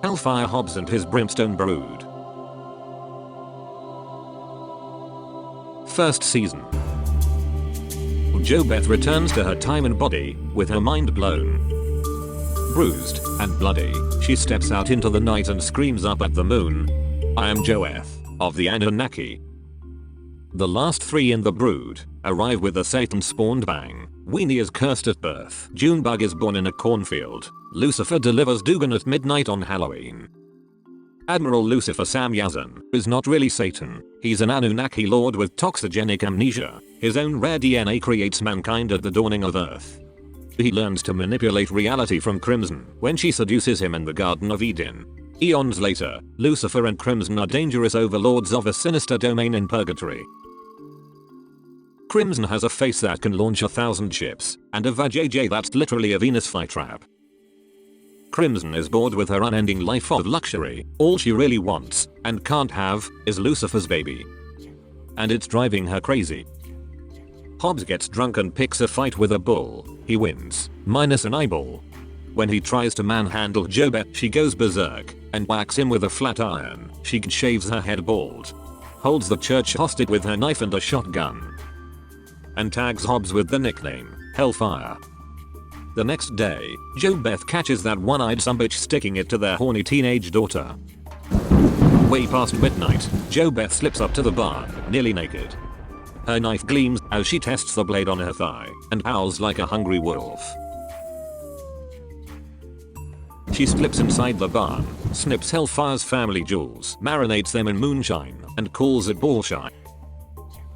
Hellfire Hobbs and his Brimstone Brood. First season. JoBeth returns to her time and body, with her mind blown. Bruised and bloody, she steps out into the night and screams up at the moon, "I am JoBeth, of the Anunnaki." The last three in the brood arrive with a Satan-spawned bang. Weenie is cursed at birth. Junebug is born in a cornfield. Lucifer delivers Dugan at midnight on Halloween. Admiral Lucifer Sam Yazan is not really Satan. He's an Anunnaki lord with toxigenic amnesia. His own rare DNA creates mankind at the dawning of Earth. He learns to manipulate reality from Crimson when she seduces him in the Garden of Eden. Eons later, Lucifer and Crimson are dangerous overlords of a sinister domain in purgatory. Crimson has a face that can launch 1,000 ships, and a vajayjay that's literally a Venus flytrap. Crimson is bored with her unending life of luxury. All she really wants, and can't have, is Lucifer's baby. And it's driving her crazy. Hobbs gets drunk and picks a fight with a bull. He wins, minus an eyeball. When he tries to manhandle JoBeth, she goes berserk and whacks him with a flat iron. She shaves her head bald. Holds the church hostage with her knife and a shotgun. And tags Hobbs with the nickname Hellfire. The next day, JoBeth catches that one-eyed sumbitch sticking it to their horny teenage daughter. Way past midnight, JoBeth slips up to the barn, nearly naked. Her knife gleams as she tests the blade on her thigh and howls like a hungry wolf. She slips inside the barn, snips Hellfire's family jewels, marinates them in moonshine, and calls it ballshine.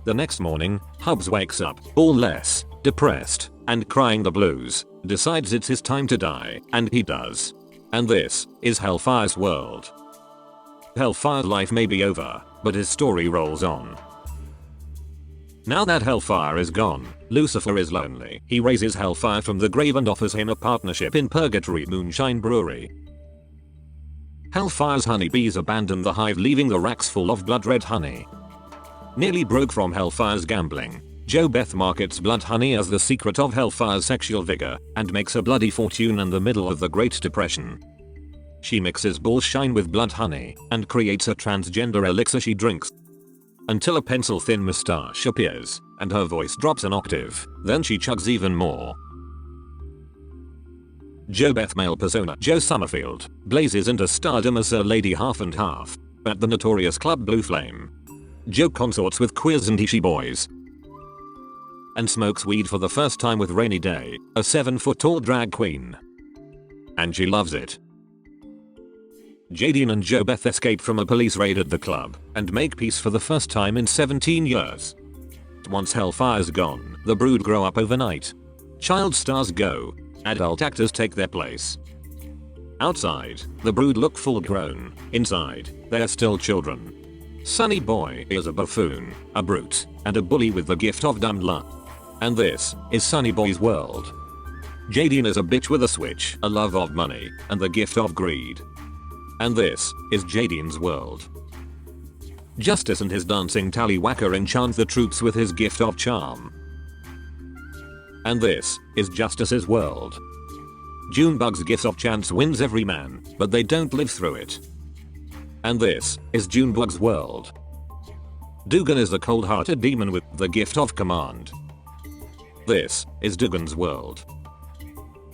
The next morning, Hobbs wakes up, ball-less, depressed, and crying the blues, decides it's his time to die, and he does. And this is Hellfire's world. Hellfire's life may be over, but his story rolls on. Now that Hellfire is gone, Lucifer is lonely. He raises Hellfire from the grave and offers him a partnership in Purgatory Moonshine Brewery. Hellfire's honeybees abandon the hive, leaving the racks full of blood red honey. Nearly broke from Hellfire's gambling, JoBeth markets blood honey as the secret of Hellfire's sexual vigor and makes a bloody fortune in the middle of the Great Depression. She mixes bullshine with blood honey and creates a transgender elixir she drinks. Until a pencil-thin mustache appears and her voice drops an octave, then she chugs even more. JoBeth male persona Joe Summerfield blazes into stardom as Sir Lady Half and Half at the notorious Club Blue Flame. Joe consorts with queers and ishi boys and smokes weed for the first time with Rainy Day, a 7-foot-tall drag queen. And she loves it. Jadine and JoBeth escape from a police raid at the club and make peace for the first time in 17 years. Once Hellfire's gone, the brood grow up overnight. Child stars go. Adult actors take their place. Outside, the brood look full grown. Inside, they are still children. Sunny Boy is a buffoon, a brute, and a bully with the gift of dumb luck. And this is Sunny Boy's world. Jadine is a bitch with a switch, a love of money, and the gift of greed. And this is Jadine's world. Justice and his dancing tallywhacker enchant the troops with his gift of charm. And this is Justice's world. Junebug's gift of chance wins every man, but they don't live through it. And this is Junebug's world. Dugan is a cold-hearted demon with the gift of command. This is Dugan's world.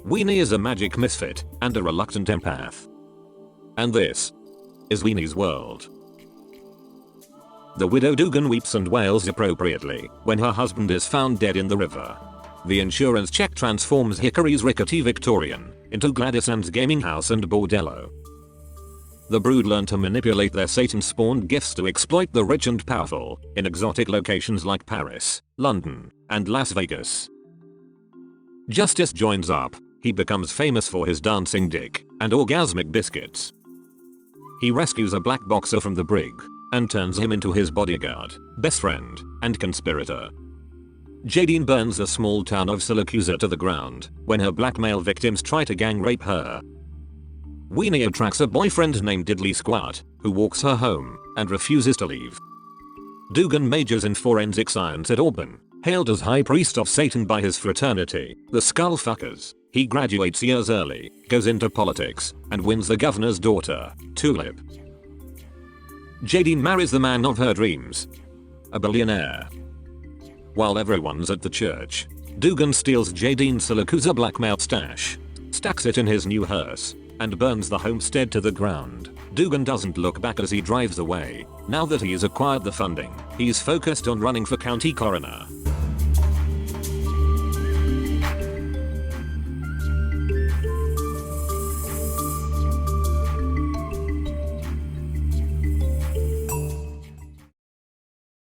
Weenie is a magic misfit and a reluctant empath. And this is Weenie's world. The widow Dugan weeps and wails appropriately when her husband is found dead in the river. The insurance check transforms Hickory's rickety Victorian into Gladys Ann's gaming house and bordello. The brood learn to manipulate their Satan-spawned gifts to exploit the rich and powerful in exotic locations like Paris, London, and Las Vegas. Justice joins up. He becomes famous for his dancing dick and orgasmic biscuits. He rescues a black boxer from the brig and turns him into his bodyguard, best friend, and conspirator. Jadine burns a small town of Syracuse to the ground when her black male victims try to gang rape her. Weenie attracts a boyfriend named Diddley Squat, who walks her home and refuses to leave. Dugan majors in forensic science at Auburn, hailed as High Priest of Satan by his fraternity, the Skullfuckers. He graduates years early, goes into politics, and wins the governor's daughter, Tulip. Jadine marries the man of her dreams, a billionaire. While everyone's at the church, Dugan steals Jadine's Siracusa blackmail stash, stacks it in his new hearse, and burns the homestead to the ground. Dugan doesn't look back as he drives away. Now that he's acquired the funding, he's focused on running for county coroner.